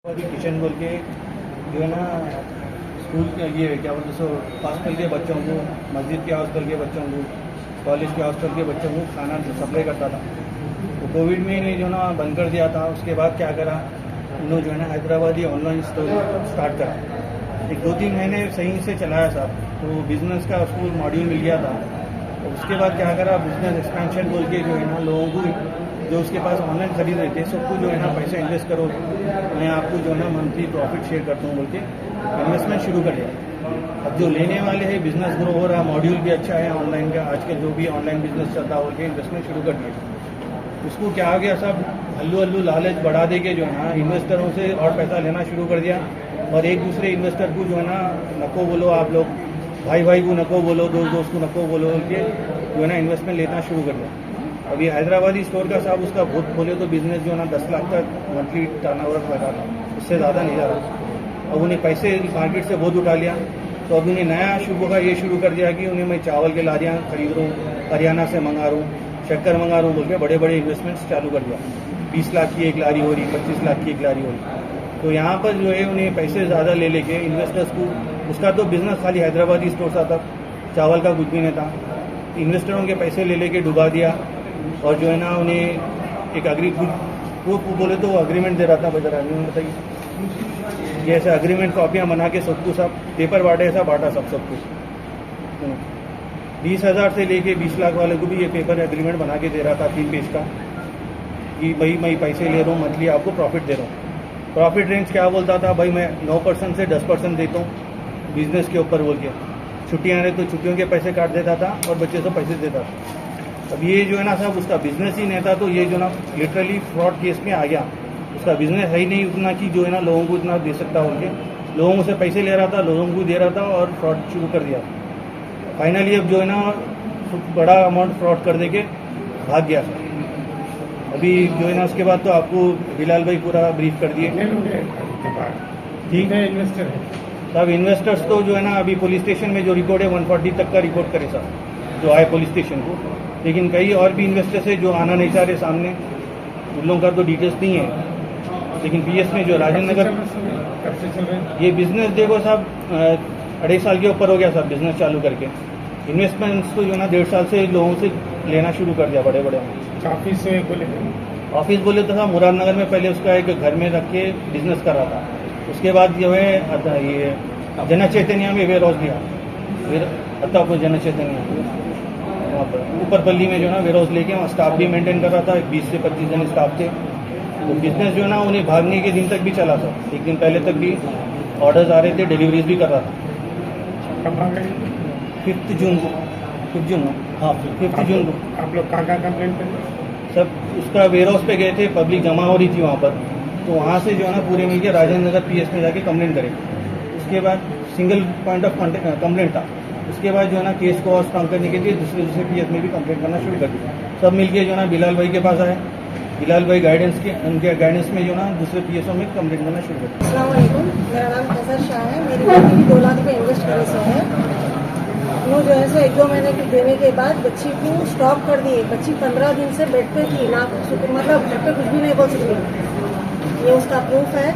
अभी किचन बोल के जो है ना स्कूल के ये क्या बोलते सो हॉस्टल के बच्चों को, मस्जिद के हॉस्टल के बच्चों को, कॉलेज के हॉस्टल के बच्चों को खाना सप्लाई करता था। तो कोविड में इन्हें जो ना बंद कर दिया था। उसके बाद क्या करा, उन्होंने जो है ना हैदराबादी ऑनलाइन स्टोर स्टार्ट करा। एक 2-3 महीने सही से चलाया साहब, तो बिजनेस का उसको मॉड्यूल मिल गया था। तो उसके बाद क्या करा, बिजनेस एक्सपेंशन बोल के जो है ना लोगों को जो उसके पास ऑनलाइन खरीद रहे थे सबको जो है ना पैसे इन्वेस्ट करो, मैं आपको जो है ना मंथली प्रॉफिट शेयर करता हूँ बोल के इन्वेस्टमेंट शुरू कर दिया। अब जो लेने वाले हैं बिजनेस ग्रो हो रहा, मॉड्यूल भी अच्छा है ऑनलाइन का, आजकल जो भी ऑनलाइन बिजनेस चलता है बोल के इन्वेस्टमेंट शुरू कर दिया। उसको क्या आ गया, सब हल्लू लालच बढ़ा दे के जो है ना इन्वेस्टरों से और पैसा लेना शुरू कर दिया। और एक दूसरे इन्वेस्टर को जो है ना नको बोलो, आप लोग भाई को नको बोलो, दोस्त को नको बोलो बोल के जो है ना इन्वेस्टमेंट लेना शुरू कर दिया। अभी हैदराबादी स्टोर का साहब उसका बहुत खोले तो बिजनेस जो है ना 10 लाख तक मंथली टर्नओवर लगा था, उससे ज़्यादा नहीं जा रहा। अब उन्हें पैसे मार्केट से बहुत उठा लिया, तो अब उन्हें नया शुरू का ये शुरू कर दिया कि उन्हें मैं चावल के लारियाँ खरीद रहा हूँ, हरियाणा से मंगा रहा हूँ, शक्कर मंगा रहा हूँ बोल के बड़े बड़े इन्वेस्टमेंट्स चालू कर दिया। 20 लाख की एक लारी हो रही, 25 लाख की एक लारी हो रही। तो यहाँ पर जो है उन्हें पैसे ज़्यादा ले लेके इन्वेस्टर्स को, उसका तो बिजनेस खाली हैदराबादी स्टोर सा था, चावल का कुछ भी नहीं था। इन्वेस्टरों के पैसे ले लेके डुबा दिया। और जो है ना उन्हें एक वो बोले तो अग्रीमेंट दे रहा था, बजर अग्रीमेंट बताइए, जैसे अग्रीमेंट कॉपियाँ बना के सबको सब पेपर बांटे, ऐसा बांटा सबको। 20,000 से लेके 20 लाख वाले को भी ये पेपर एग्रीमेंट बना के दे रहा था 3 पेज का, कि भाई मैं पैसे ले रहा हूँ, मंथली आपको प्रॉफिट दे रहा हूँ। प्रॉफिट रेंज क्या बोलता था, भाई मैं 9% से 10% देता हूँ बिजनेस के ऊपर बोल के। छुट्टियाँ रहे तो छुट्टियों के पैसे काट देता था और बच्चे से पैसे देता था। अब ये जो है ना साहब उसका बिजनेस ही नहीं था, तो ये जो ना लिटरली फ्रॉड केस में आ गया। उसका बिजनेस है ही नहीं उतना कि जो है ना लोगों को इतना दे सकता हो के, लोगों से पैसे ले रहा था, लोगों को दे रहा था और फ्रॉड शुरू कर दिया। फाइनली अब जो है ना बड़ा अमाउंट फ्रॉड कर दे के भाग गया सर। अभी जो है ना उसके बाद तो आपको बिलाल भाई पूरा ब्रीफ कर दिए। ठीक है, इन्वेस्टर साहब, इन्वेस्टर्स तो जो है ना अभी पुलिस स्टेशन में जो रिकॉर्ड है 140 तक का रिकॉर्ड करे सर, जो आए पुलिस स्टेशन को। लेकिन कई और भी इन्वेस्टर्स है जो आना नहीं चाह रहे सामने, उन लोगों का तो डिटेल्स नहीं है। लेकिन पीएस में जो राजेंद्र नगर ये बिजनेस देखो साहब 2.5 साल के ऊपर हो गया साहब बिजनेस चालू करके। इन्वेस्टमेंट्स तो जो ना 1.5 साल से लोगों से लेना शुरू कर दिया बड़े बड़े। ऑफिस बोले तो साहब मुरादनगर में पहले उसका एक घर में रख के बिजनेस कर रहा था। उसके बाद जो है ये जन चैतन्य में वेयर हाउस दिया, फिर अत्तापुर जन चैतन्य वहाँ पर ऊपर पल्ली में जो है ना वेयर हाउस लेके वहाँ स्टाफ भी मेंटेन कर रहा था, 20 से 25 जन स्टाफ थे। तो बिजनेस जो है ना उन्हें भागने के दिन तक भी चला था, एक दिन पहले तक भी ऑर्डर्स आ रहे थे, डिलीवरीज भी कर रहा था। कब आ गए? 5 जून को, 5 जून हाँ 5 जून को। आप लोग कहाँ कंप्लेंट करें? सब उसका वेयर हाउस पे गए थे, पब्लिक जमा हो रही थी वहाँ पर, तो वहाँ से जो है ना पूरे मिलकर राजेंद्र नगर पीएस में जाके कंप्लेंट करें। उसके बाद सिंगल पॉइंट ऑफ कंप्लेंट था। उसके बाद जो है ना केस को और स्ट्रॉन्ग करने के लिए दूसरे पीएस में भी कंप्लेंट करना शुरू कर दिया। सब मिलके जो है ना बिलाल भाई के पास आए, बिलाल भाई उनके गाइडेंस में जो ना दूसरे पीएसओ में कंप्लेंट करना शुरू कर दिया। अस्सलाम वालेकुम, मेरा नाम कैसर शाह है। मेरी बेटी भी 2 लाख रुपये इन्वेस्ट करे से है। वो जो है सो 1-2 महीने के देने के बाद बच्ची को स्टॉप कर दिए। बच्ची 15 दिन से बेड पे थी, ना मतलब घर पे कुछ भी नहीं बोल सकती। ये उसका प्रूफ है।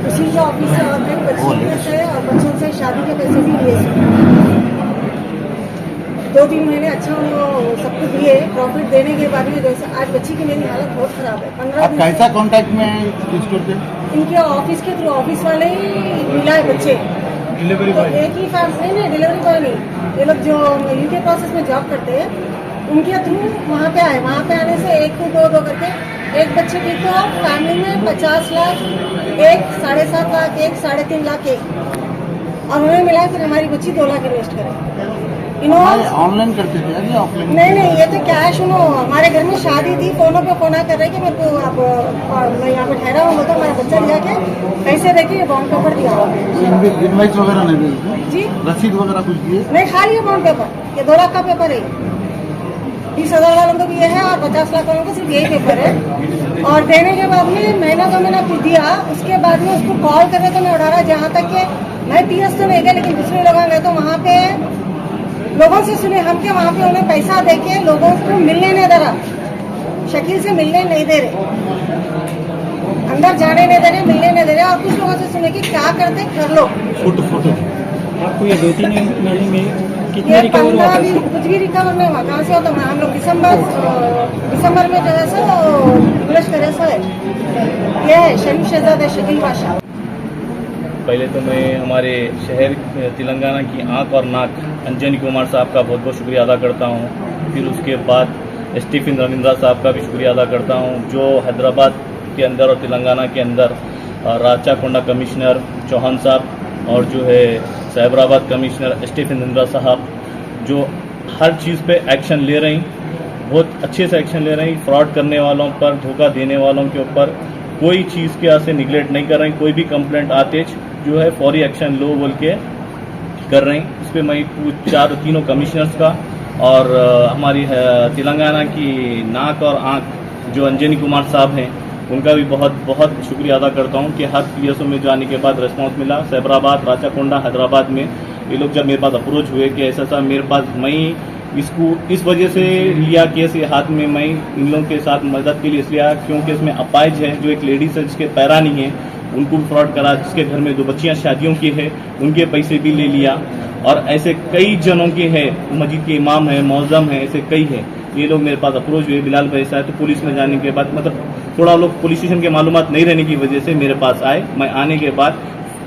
उसी के ऑफिस से और बच्ची से और बच्चों से शादी के पैसे भी लिए। 2-3 महीने अच्छा उनको सब कुछ दिए। प्रॉफिट देने के बाद में जैसे आज बच्ची की मेरी हालत बहुत खराब है। 15 दिन कैसा कांटेक्ट में स्टोर पे? इनके ऑफिस के थ्रू, ऑफिस वाले ही मिला है बच्चे। डिलीवरी तो एक ही फैमिली नहीं, डिलीवरी बॉय नहीं, ये लोग जो यूके प्रोसेस में जॉब करते हैं उनके थ्रू वहाँ पे आए। वहाँ पे आने से 1 को 2 करके एक बच्चे की तो फैमिली में 50 लाख, एक 7.5 लाख, एक 3.5 लाख, एक और उन्हें मिला फिर हमारी बच्ची 2 लाख इन्वेस्ट करे। इन्होंने ऑनलाइन करते थे या ऑफलाइन? नहीं, ये तो कैश। उन्होंने हमारे घर में शादी थी, फोनों पे फोन कर रहे कि मेरे को अब मैं यहाँ पे ठहरा हूँ, तो हमारा बच्चा लिया के पैसे देके बॉन्ड पेपर दिया। इनवाइस वगैरह नहीं दिए जी, रसीद वगैरह कुछ दिए नहीं, खाली बॉन्ड पेपर। ये 2 लाख का पेपर है। 20,000 वालों को भी ये है और 50 लाख वालों को सिर्फ यही पेपर है। और देने के बाद में महीना 2 महीना कुछ दिया, उसके बाद में उसको कॉल कर रहे तो मैं उठा रहा। जहाँ तक कि मैं पीएस तो नहीं गया, लेकिन दूसरे लोग गए तो वहाँ पे लोगों से सुने हम के वहाँ पे उन्हें पैसा देके लोगों को मिलने नहीं दे रहा, शकील से मिलने नहीं दे रहे। अंदर जाने नहीं दे रहे, मिलने नहीं दे रहे, और कुछ लोगों से सुने कि क्या करते कर लो। फोटो फोटो आपको ये 2-3 महीने में कितने ये रिकवर हुआ 15 दिन कुछ भी रिकवर नहीं हुआ। कहाँ से होता है? हम लोग दिसंबर में जो है सो बुलेट करे सो है। ये है शरीफ शहजादा शकील बादशाह। पहले तो मैं हमारे शहर तेलंगाना की आंख और नाक अंजनी कुमार साहब का बहुत बहुत शुक्रिया अदा करता हूं। फिर उसके बाद स्टीफन रविंद्रा साहब का भी शुक्रिया अदा करता हूं, जो हैदराबाद के अंदर और तेलंगाना के अंदर राचाकोंडा कमिश्नर चौहान साहब और जो है साइबराबाद कमिश्नर स्टीफन रविंद्रा साहब जो हर चीज़ पे एक्शन ले रही, बहुत अच्छे से एक्शन ले रही। फ्रॉड करने वालों पर, धोखा देने वालों के ऊपर कोई चीज़ के यहाँ से निगलेक्ट नहीं कर रही। कोई भी कंप्लेंट आते जो है फौरी एक्शन लो बोल के कर रही। इस पर मैं तीनों कमिश्नर्स का और हमारी तेलंगाना की नाक और आंख जो अंजनी कुमार साहब हैं उनका भी बहुत बहुत शुक्रिया अदा करता हूं कि हर पीएसओ में जाने के बाद रिस्पांस मिला। साइबराबाद, राचाकोंडा, हैदराबाद में ये लोग जब मेरे पास अप्रोच हुए कि ऐसा मेरे पास, मैं इसको इस वजह से लिया केस ये हाथ में, मैं इन लोगों के साथ मदद के लिए इसलिए आया क्योंकि इसमें अपाइज है, जो एक लेडीज है जिसके पैरा नहीं है, उनको भी फ्रॉड करा, जिसके घर में 2 बच्चियां शादियों की है उनके पैसे भी ले लिया, और ऐसे कई जनों के है, मस्जिद के इमाम है, मौजम है, ऐसे कई है। ये लोग मेरे पास अप्रोच हुए बिलाल भाई साहब, तो पुलिस में जाने के बाद मतलब थोड़ा लोग पुलिस स्टेशन के मालूमात नहीं रहने की वजह से मेरे पास आए। मैं आने के बाद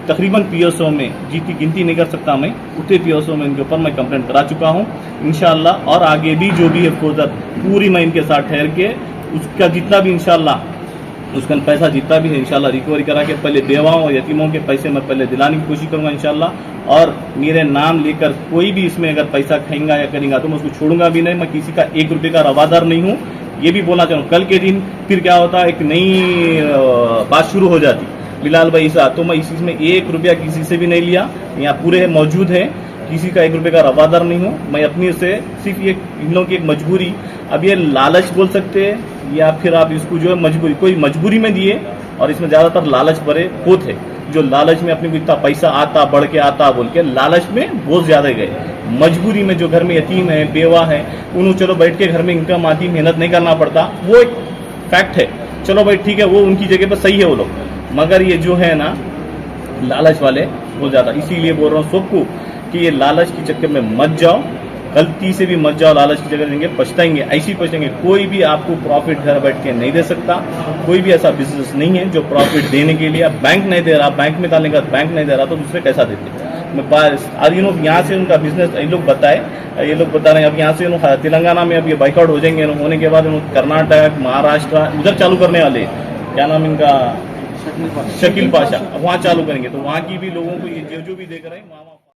तकरीबन पीएसओ में, जितनी गिनती नहीं कर सकता मैं, उतने पीएसओ में इनके ऊपर मैं कंप्लेंट करा चुका हूं इंशाल्लाह। और आगे भी जो भी है फर्दर पूरी मैं इनके साथ ठहर के उसका जितना भी इंशाल्लाह उसका पैसा जितना भी है इंशाल्लाह रिकवरी करा के पहले बेवाओं और यतीमों के पैसे मैं पहले दिलाने की कोशिश करूंगा इंशाल्लाह। और मेरे नाम लेकर कोई भी इसमें अगर पैसा खाएंगा या करेंगा तो मैं उसको छोड़ूंगा भी नहीं। मैं किसी का 1 रुपये का रवादार नहीं हूँ, ये भी बोलना चाहूँ। कल के दिन फिर क्या होता, एक नई बात शुरू हो जाती बिलाल भाई साहब, तो मैं इस चीज़ में 1 रुपया किसी से भी नहीं लिया, यहाँ पूरे मौजूद है, किसी का 1 रुपये का रवादार नहीं हूँ मैं। अपनी से सिर्फ ये इन लोगों की एक मजबूरी, अब ये लालच बोल सकते हैं या फिर आप इसको जो है मजबूरी, कोई मजबूरी में दिए, और इसमें ज़्यादातर लालच भरे होते हैं, जो लालच में अपने को इतना पैसा आता बढ़ के आता बोल के लालच में बहुत ज़्यादा गए। मजबूरी में जो घर में यतीम है, बेवा है, उन्होंने चलो बैठ के घर में इनकम आती, मेहनत नहीं करना पड़ता, वो एक फैक्ट है, चलो भाई ठीक है, वो उनकी जगह पर सही है वो लोग। मगर ये जो है ना लालच वाले बहुत ज़्यादा, इसीलिए बोल रहा हूँ सबको कि ये लालच के चक्कर में मत जाओ, गलती से भी मत जाओ, लालच की जगह देंगे पछताएंगे, ऐसी पछताएंगे। कोई भी आपको प्रॉफिट घर बैठ के नहीं दे सकता, कोई भी ऐसा बिजनेस नहीं है जो प्रॉफिट देने के लिए, अब बैंक नहीं दे रहा, बैंक में डालने का बैंक नहीं दे रहा तो दूसरे कैसा देते। मैं ये लोग यहाँ से उनका बिजनेस ये लोग बता रहे हैं, अब यहाँ से तेलंगाना में अब ये बाइकआउट हो जाएंगे, होने के बाद कर्नाटक, महाराष्ट्र उधर चालू करने वाले, क्या नाम इनका, शकील पाशा, वहाँ चालू करेंगे, तो वहाँ की भी लोगों को ये जो भी देख रहे हैं वहाँ